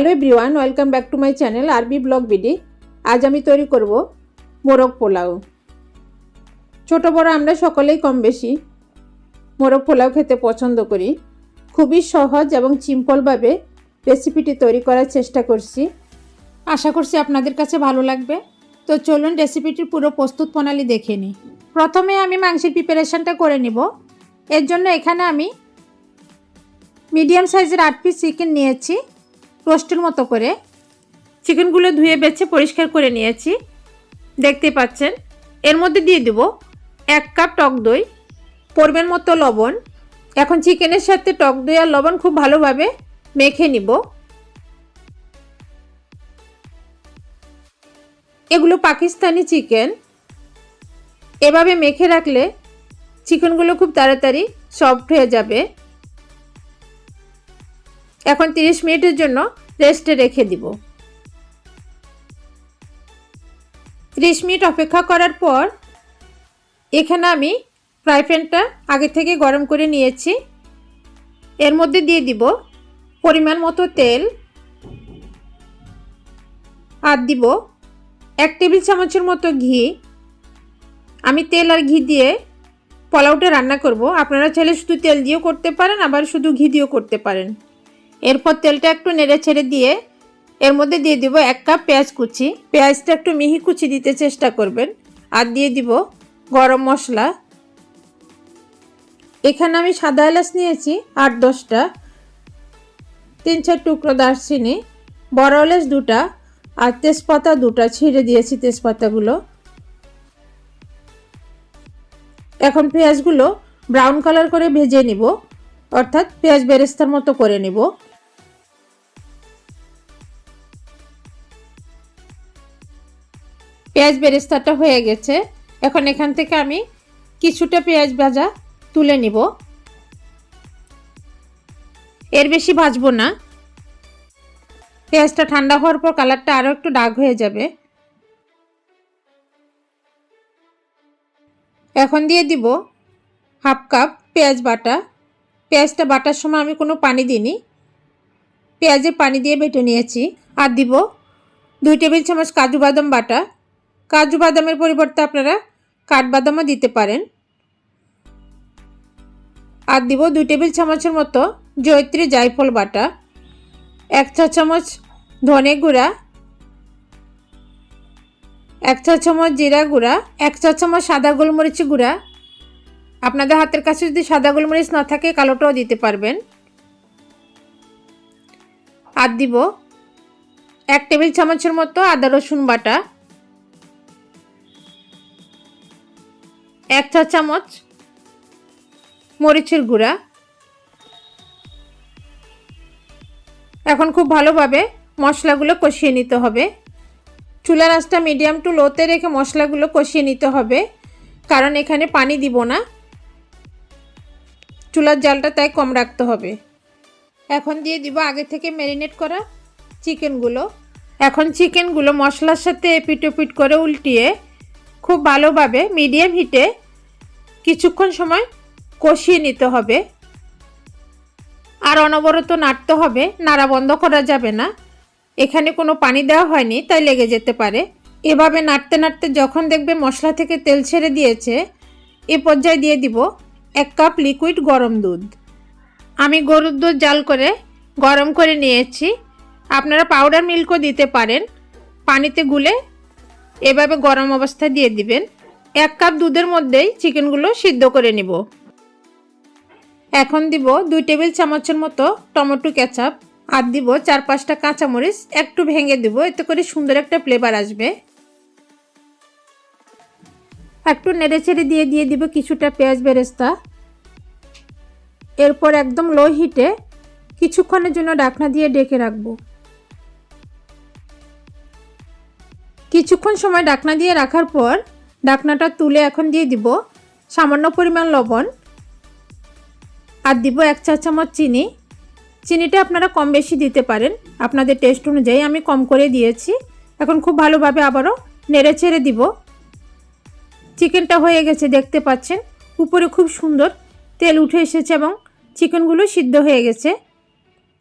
Hello everyone, welcome back to my channel আরবি blog BD. আজ আমি তৈরি করব মোরগ পোলাও। ছোট বড় আমরা সকলেই কম বেশি মোরগ পোলাও খেতে পছন্দ করি। খুবই সহজ এবং সিম্পলভাবে রেসিপিটি তৈরি করার চেষ্টা করছি। আশা করছি আপনাদের কাছে ভালো লাগবে। তো চলুন রেসিপিটির পুরো প্রস্তুত প্রণালী দেখে নিই। প্রথমে আমি মাংসের প্রিপারেশনটা করে নিব। এর জন্য এখানে আমি মিডিয়াম সাইজের 8 পিস চিকেন নিয়েছি, রোস্টের মতো করে। চিকেনগুলো ধুয়ে বেছে পরিষ্কার করে নিয়েছি, দেখতে পাচ্ছেন। এর মধ্যে দিয়ে দেব 1 কাপ টক দই, পরিমাণ মতো লবণ। এখন চিকেনের সাথে টক দই আর লবণ খুব ভালোভাবে মেখে নিব। এগুলো পাকিস্তানি চিকেন। এভাবে মেখে রাখলে চিকেনগুলো খুব তাড়াতাড়ি সফট হয়ে যাবে। এখন 30 মিনিটের জন্য রেস্টে রেখে দিব। 30 মিনিট অপেক্ষা করার পর এখানে আমি ফ্রাই প্যানটা আগে থেকে গরম করে নিয়েছি। এর মধ্যে দিয়ে দিব পরিমাণ মতো তেল, আর দিব 1 টেবিল চামচের মতো ঘি। আমি তেল আর ঘি দিয়ে পোলাওটা রান্না করব। আপনারা চাইলে শুধু তেল দিয়েও করতে পারেন, আবার শুধু ঘি দিয়েও করতে পারেন। এরপর তেলটা একটু নেড়ে ছেড়ে দিয়ে এর মধ্যে দিয়ে দিব 1 কাপ পেঁয়াজ কুচি। পেঁয়াজটা একটু মিহি কুচি দিতে চেষ্টা করবেন। আর দিয়ে দিব গরম মশলা। এখানে আমি সাদা এলাচ নিয়েছি 8-10টা, 3-4 টুকরো দারচিনি, বড় এলাচ 2টা, আর তেজপাতা 2টা ছিঁড়ে দিয়েছি তেজপাতাগুলো। এখন পেঁয়াজগুলো ব্রাউন কালার করে ভেজে নিব, অর্থাৎ পেঁয়াজ বেরেস্তার মতো করে নিব। পেঁয়াজ বেরেস্তাটা হয়ে গেছে। এখন এখান থেকে আমি কিছুটা পেঁয়াজ ভাজা তুলে নিব। এর বেশি ভাজবো না। পেঁয়াজটা ঠান্ডা হওয়ার পর কালারটা আরও একটু ডার্ক হয়ে যাবে। এখন দিয়ে দিব 1/2 কাপ পেঁয়াজ বাটা। পেঁয়াজটা বাটার সময় আমি কোনো পানি দিইনি, পেঁয়াজে পানি দিয়ে বেটে নিয়েছি। আর দিব 2 টেবিল চামচ কাজু বাদাম বাটা। কাজু বাদামের পরিবর্তে আপনারা কাঠবাদামও দিতে পারেন। আর দিব 2 টেবিল চামচের মতো জয়িত্রী জায়ফল বাটা, 1 চা চামচ ধনে গুঁড়া, 1 চা চামচ জিরা গুঁড়া, 1 চা চামচ সাদা গোলমরিচ গুঁড়া। আপনাদের হাতের কাছে যদি সাদা গোলমরিচ না থাকে কালোটাও দিতে পারবেন। আর দিব 1 টেবিল চামচের মতো আদা রসুন বাটা, 1 চা চামচ মরিচের গুঁড়া। এখন খুব ভালোভাবে মশলাগুলো কষিয়ে নিতে হবে। চুলার আঁচটা মিডিয়াম টু লোতে রেখে মশলাগুলো কষিয়ে নিতে হবে, কারণ এখানে পানি দিব না। চুলার জালটা তাই কম রাখতে হবে। এখন দিয়ে দিব আগে থেকে ম্যারিনেট করা চিকেনগুলো। এখন চিকেনগুলো মশলার সাথে এপিট ওপিট করে উল্টিয়ে খুব ভালোভাবে মিডিয়াম হিটে কিছুক্ষণ সময় কষিয়ে নিতে হবে। আর অনবরত নাড়তে হবে, নাড়া বন্ধ করা যাবে না। এখানে কোনো পানি দেওয়া হয়নি, তাই লেগে যেতে পারে। এভাবে নাড়তে নাড়তে যখন দেখবে মশলা থেকে তেল ছেড়ে দিয়েছে, এ পর্যায়ে দিয়ে দিব 1 কাপ লিকুইড গরম দুধ। আমি গরুর দুধ জাল করে গরম করে নিয়েছি। আপনারা পাউডার মিল্কও দিতে পারেন। পানিতে গুলে এভাবে গরম অবস্থায় দিয়ে দিবেন। 1 কাপ দুধের মধ্যেই চিকেনগুলো সিদ্ধ করে নিব। এখন দিব 2 টেবিল চামচের মতো টমেটো কেচাপ। আর দিব 4-5টা কাঁচামরিচ একটু ভেঙে দিব, এতে করে সুন্দর একটা ফ্লেভার আসবে। একটু নেড়ে ছেড়ে দিয়ে দিব কিছুটা পেঁয়াজ বেরেস্তা। এরপর একদম লো হিটে কিছুক্ষণের জন্য ঢাকনা দিয়ে ঢেকে রাখব। কিছুক্ষণ সময় ঢাকনা দিয়ে রাখার পর ঢাকনাটা তুলে এখন দিয়ে দিব সামান্য পরিমাণ লবণ। আর দিব 1 চা চামচ চিনি। চিনিটা আপনারা কম বেশি দিতে পারেন আপনাদের টেস্ট অনুযায়ী, আমি কম করে দিয়েছি। এখন খুব ভালোভাবে আবারও নেড়ে ছেড়ে দিব। চিকেনটা হয়ে গেছে, দেখতে পাচ্ছেন উপরে খুব সুন্দর তেল উঠে এসেছে এবং চিকেনগুলো সিদ্ধ হয়ে গেছে।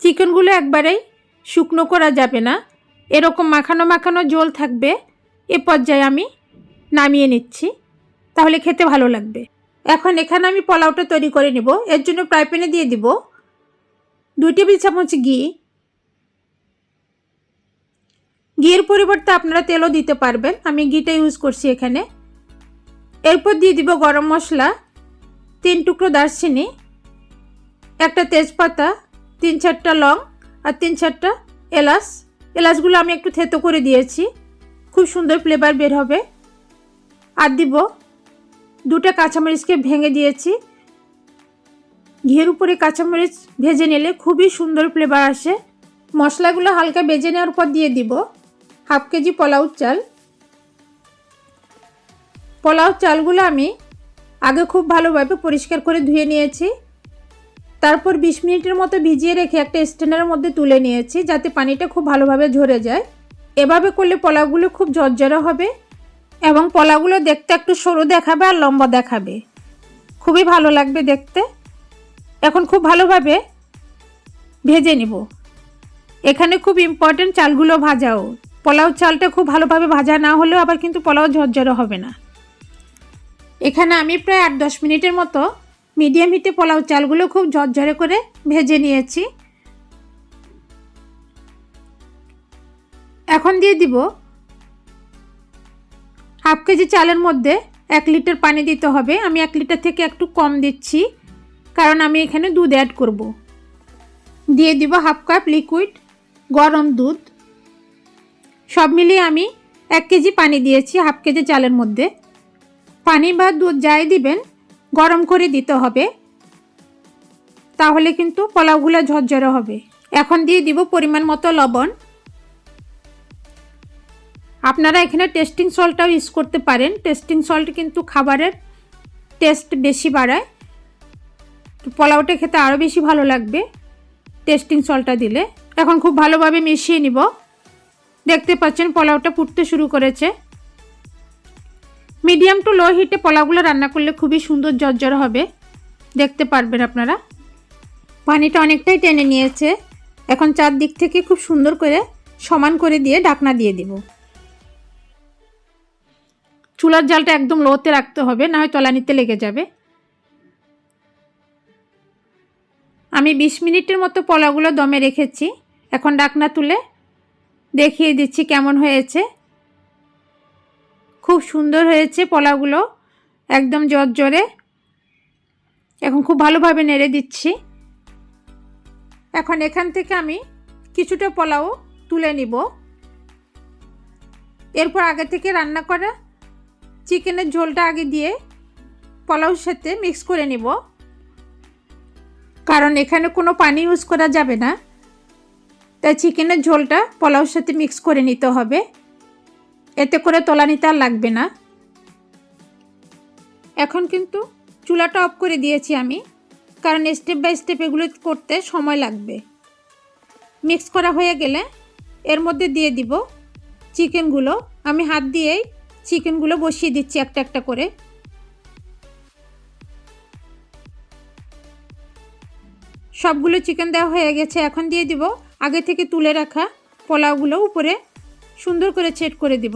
চিকেনগুলো একবারেই শুকনো করা যাবে না, এরকম মাখানো মাখানো ঝোল থাকবে। এ পর্যায়ে আমি নামিয়ে নিচ্ছি, তাহলে খেতে ভালো লাগবে। এখন এখানে আমি পোলাওটা তৈরি করে নেব। এর জন্য ফ্রাই প্যানে দিয়ে দিব 2 টেবিল চামচ ঘি। ঘিয়ের পরিবর্তে আপনারা তেলও দিতে পারবেন, আমি ঘিটা ইউজ করছি এখানে। এরপর দিয়ে দিব গরম মশলা, 3 টুকরো দারচিনি, একটা তেজপাতা, 3-4টা লং আর 3-4টা এলাচ। এলাচগুলো আমি একটু থেতো করে দিয়েছি, খুব সুন্দর ফ্লেভার বের হবে। আর দিব 2টা কাঁচামরিচকে ভেঙে দিয়েছি। ঘিয়ের উপরে কাঁচামরিচ ভেজে নিলে খুবই সুন্দর ফ্লেভার আসে। মশলাগুলো হালকা ভেজে নেওয়ার পর দিয়ে দিব 1/2 কেজি পোলাও চাল। পোলাও চালগুলো আমি আগে খুব ভালোভাবে পরিষ্কার করে ধুয়ে নিয়েছি, তারপর 20 মিনিটের মতো ভিজিয়ে রেখে একটা স্ট্যান্ডের মধ্যে তুলে নিয়েছি, যাতে পানিটা খুব ভালোভাবে ঝরে যায়। এভাবে করলে পোলাওগুলো খুব ঝরঝরে হবে এবং পোলাওগুলো দেখতে একটু সরু দেখাবে আর লম্বা দেখাবে, খুবই ভালো লাগবে দেখতে। এখন খুব ভালোভাবে ভেজে নিব। এখানে খুব ইম্পর্টেন্ট চালগুলো ভাজাও। পোলাও চালটা খুব ভালোভাবে ভাজা না হলেও আবার কিন্তু পোলাও ঝরঝরে হবে না। এখানে আমি প্রায় 8-10 মিনিটের মতো মিডিয়াম হিটে পোলাও চালগুলো খুব ঝরঝরে করে ভেজে নিয়েছি। এখন দিয়ে দিব 1/2 কেজি চালের মধ্যে 1 লিটার পানি দিতে হবে। আমি 1 লিটার থেকে একটু কম দিচ্ছি, কারণ আমি এখানে দুধ অ্যাড করব। দিয়ে দিব 1/2 কাপ লিকুইড গরম দুধ। সব মিলিয়ে আমি 1 কেজি পানি দিয়েছি 1/2 কেজি চালের মধ্যে। পানি বা দুধ যাই দিবেন গরম করে দিতে হবে, তাহলে কিন্তু পোলাওগুলো ঝরঝরে হবে। এখন দিয়ে দিব পরিমাণ মতো লবণ। আপনারা এখানে টেস্টিং সল্টটাও ইউজ করতে পারেন। টেস্টিং সল্ট কিন্তু খাবারের টেস্ট বেশি বাড়ায়, তো পোলাওটা খেতে আরও বেশি ভালো লাগবে টেস্টিং সল্টটা দিলে। এখন খুব ভালোভাবে মিশিয়ে নিব। দেখতে পাচ্ছেন পোলাওটা ফুটতে শুরু করেছে। মিডিয়াম টু লো হিটে পোলাওগুলো রান্না করলে খুবই সুন্দর ঝরঝরে হবে, দেখতে পারবেন আপনারা। পানিটা অনেকটাই টেনে নিয়েছে। এখন চারদিক থেকে খুব সুন্দর করে সমান করে দিয়ে ঢাকনা দিয়ে দিব। চুলার জালটা একদম লোতে রাখতে হবে, না হয় তলানিতে লেগে যাবে। আমি 20 মিনিটের মতো পোলাওগুলো দমে রেখেছি। এখন ঢাকনা তুলে দেখিয়ে দিচ্ছি কেমন হয়েছে। খুব সুন্দর হয়েছে পোলাওগুলো, একদম ঝরঝরে। এখন খুব ভালোভাবে নেড়ে দিচ্ছি। এখন এখান থেকে আমি কিছুটা পোলাও তুলে নিব। এরপর আগে থেকে রান্না করা চিকেনের ঝোলটা আগে দিয়ে পোলাওর সাথে মিক্স করে নিব, কারণ এখানে কোনো পানি ইউজ করা যাবে না, তাই চিকেনের ঝোলটা পোলাওর সাথে মিক্স করে নিতে হবে, এতে করে তলানিতে আর লাগবে না। এখন কিন্তু চুলাটা অফ করে দিয়েছি আমি, কারণ স্টেপ বাই স্টেপ এগুলো করতে সময় লাগবে। মিক্স করা হয়ে গেলে এর মধ্যে দিয়ে দিব চিকেনগুলো। আমি হাত দিয়েই চিকেনগুলো বসিয়ে দিচ্ছি একটা একটা করে। সবগুলো চিকেন দেওয়া হয়ে গেছে। এখন দিয়ে দিব আগে থেকে তুলে রাখা পোলাওগুলো, উপরে সুন্দর করে সেট করে দিব।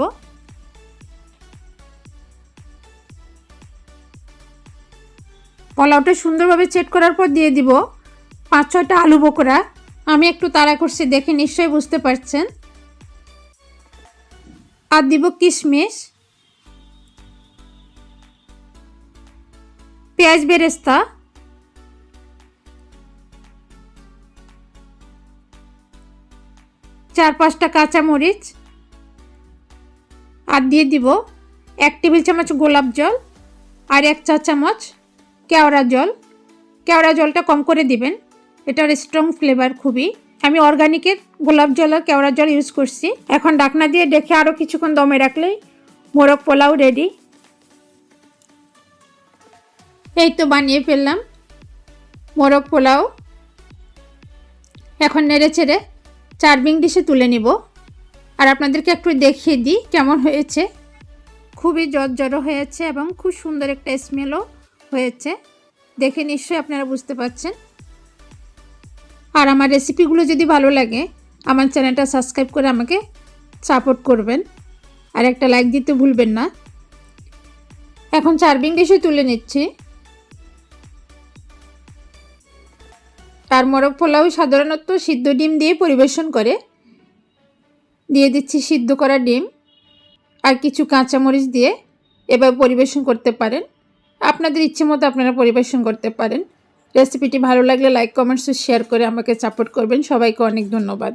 পোলাওটা সুন্দরভাবে সেট করার পর দিয়ে দিব 5-6টা আলু বোকরা। আমি একটু তাড়া করছি দেখে নিশ্চয়ই বুঝতে পারছেন। আর দিব কিশমিশ, পেঁয়াজ বেরেস্তা, 4-5টা কাঁচামরিচ, আর দিয়ে দিব 1 টেবিল চামচ গোলাপ জল আর 1 চা চামচ কেওড়া জল। কেওড়া জলটা কম করে দিবেন, এটার স্ট্রং ফ্লেভার খুবই। আমি অর্গানিকের গোলাপ জল আর কেওড়া জল ইউজ করছি। এখন ঢাকনা দিয়ে ঢেকে আরও কিছুক্ষণ দমে রাখলেই মোরগ পোলাও রেডি। এই তো বানিয়ে ফেললাম মোরগ পোলাও। এখন নেড়ে চেড়ে সার্ভিং ডিশে তুলে নিব, আর আপনাদেরকে একটু দেখিয়ে দিই কেমন হয়েছে। খুবই ঝরঝরে হয়েছে এবং খুব সুন্দর একটা স্মেলও হয়েছে, দেখে নিশ্চয়ই আপনারা বুঝতে পারছেন। আর আমার রেসিপিগুলো যদি ভালো লাগে আমার চ্যানেলটা সাবস্ক্রাইব করে আমাকে সাপোর্ট করবেন, আর একটা লাইক দিতে ভুলবেন না। এখন সার্ভিং ডিশে তুলে নিচ্ছি। আর মোরগ পোলাও সাধারণত সিদ্ধ ডিম দিয়ে পরিবেশন করে। দিয়ে দিচ্ছি সিদ্ধ করা ডিম আর কিছু কাঁচামরিচ দিয়ে এভাবে পরিবেশন করতে পারেন। আপনাদের ইচ্ছে মতো আপনারা পরিবেশন করতে পারেন। রেসিপিটি ভালো লাগলে লাইক, কমেন্টস ও শেয়ার করে আমাকে সাপোর্ট করবেন। সবাইকে অনেক ধন্যবাদ।